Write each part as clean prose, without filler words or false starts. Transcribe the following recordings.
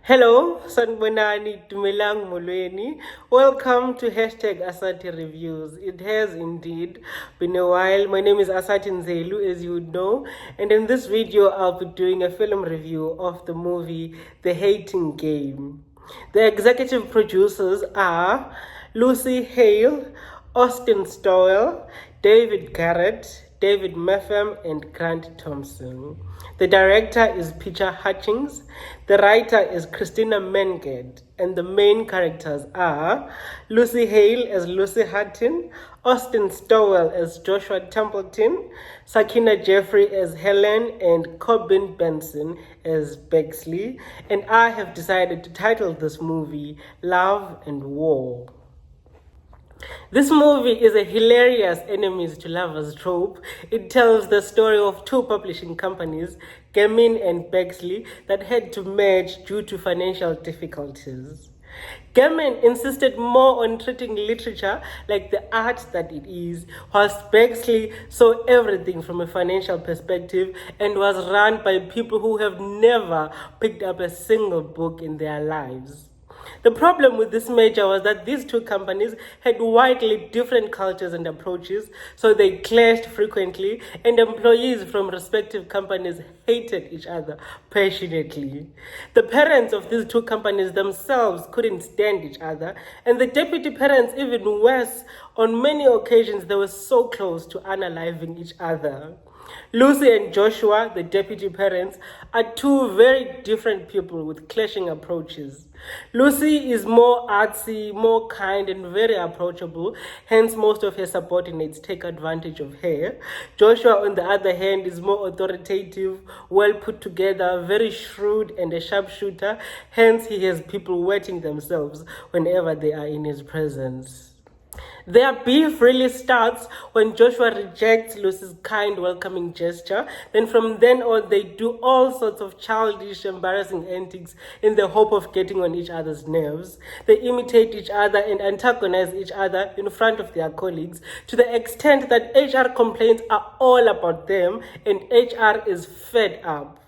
Hello, Sanbonani Dumelang Molweni. Welcome to hashtag Asati Reviews. It has indeed been a while. My name is Asati Nzelu, as you would know, and in this video I'll be doing a film review of the movie The Hating Game. The executive producers are Lucy Hale, Austin Stowell, David Garrett, David Meffam, and Grant Thompson. The director is Peter Hutchings. The writer is Christina Menget. And the main characters are Lucy Hale as Lucy Hutton, Austin Stowell as Joshua Templeton, Sakina Jeffrey as Helen, and Corbin Benson as Bexley. And I have decided to title this movie Love and War. This movie is a hilarious enemies to lovers trope. It tells the story of two publishing companies, Gamin and Bexley, that had to merge due to financial difficulties. Gamin insisted more on treating literature like the art that it is, whilst Bexley saw everything from a financial perspective and was run by people who have never picked up a single book in their lives. The problem with this merger was that these two companies had widely different cultures and approaches, so they clashed frequently, and employees from respective companies hated each other passionately. The parents of these two companies themselves couldn't stand each other, and the deputy parents even worse. On many occasions, they were so close to unaliving each other. Lucy and Joshua, the deputy parents, are two very different people with clashing approaches. Lucy is more artsy, more kind, and very approachable, hence most of her subordinates take advantage of her. Joshua, on the other hand, is more authoritative, well put together, very shrewd, and a sharpshooter, hence he has people wetting themselves whenever they are in his presence. Their beef really starts when Joshua rejects Lucy's kind, welcoming gesture. Then from then on, they do all sorts of childish, embarrassing antics in the hope of getting on each other's nerves. They imitate each other and antagonize each other in front of their colleagues to the extent that HR complaints are all about them and HR is fed up.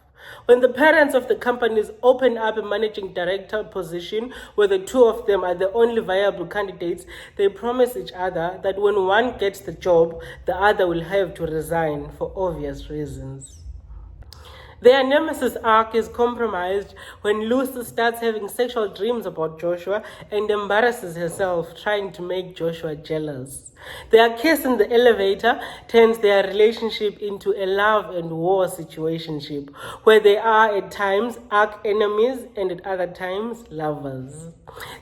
When the parents of the companies open up a managing director position where the two of them are the only viable candidates, they promise each other that when one gets the job, the other will have to resign for obvious reasons. Their nemesis arc is compromised when Lucy starts having sexual dreams about Joshua and embarrasses herself trying to make Joshua jealous. Their kiss in the elevator turns their relationship into a love and war situationship, where they are at times arch enemies and at other times lovers.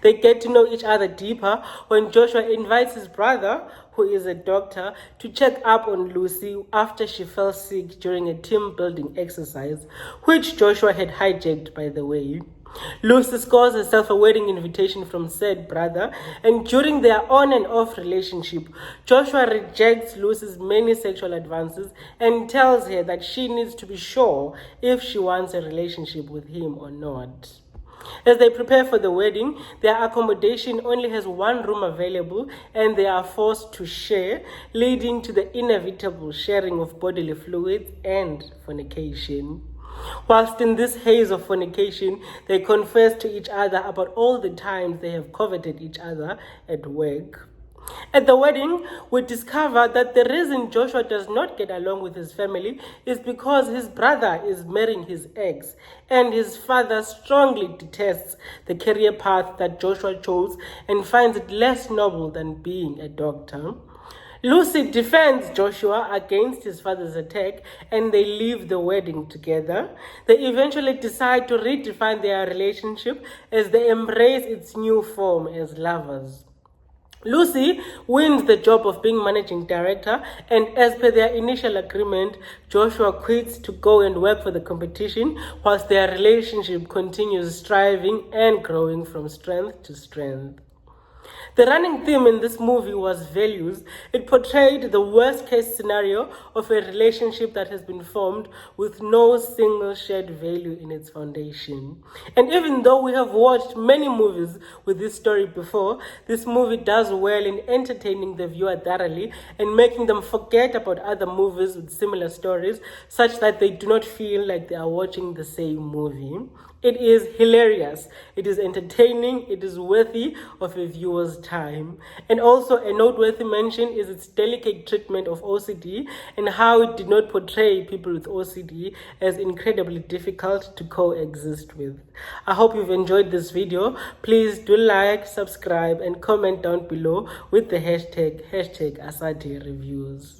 They get to know each other deeper when Joshua invites his brother, who is a doctor, to check up on Lucy after she fell sick during a team building exercise, which Joshua had hijacked, by the way. Lucy scores herself a wedding invitation from said brother, and during their on and off relationship, Joshua rejects Lucy's many sexual advances and tells her that she needs to be sure if she wants a relationship with him or not. As they prepare for the wedding, their accommodation only has one room available and they are forced to share, leading to the inevitable sharing of bodily fluids and fornication. Whilst in this haze of fornication, they confess to each other about all the times they have coveted each other at work. At the wedding, we discover that the reason Joshua does not get along with his family is because his brother is marrying his ex, and his father strongly detests the career path that Joshua chose and finds it less noble than being a doctor. Lucy defends Joshua against his father's attack and they leave the wedding together. They eventually decide to redefine their relationship as they embrace its new form as lovers. Lucy wins the job of being managing director, and as per their initial agreement, Joshua quits to go and work for the competition whilst their relationship continues striving and growing from strength to strength. The running theme in this movie was values. It portrayed the worst case scenario of a relationship that has been formed with no single shared value in its foundation. And even though we have watched many movies with this story before, this movie does well in entertaining the viewer thoroughly and making them forget about other movies with similar stories, such that they do not feel like they are watching the same movie. It is hilarious, it is entertaining, it is worthy of a viewer's time. And also, a noteworthy mention is its delicate treatment of OCD and how it did not portray people with OCD as incredibly difficult to coexist with. I hope you've enjoyed this video. Please do like, subscribe, and comment down below with the hashtag AsatiReviews.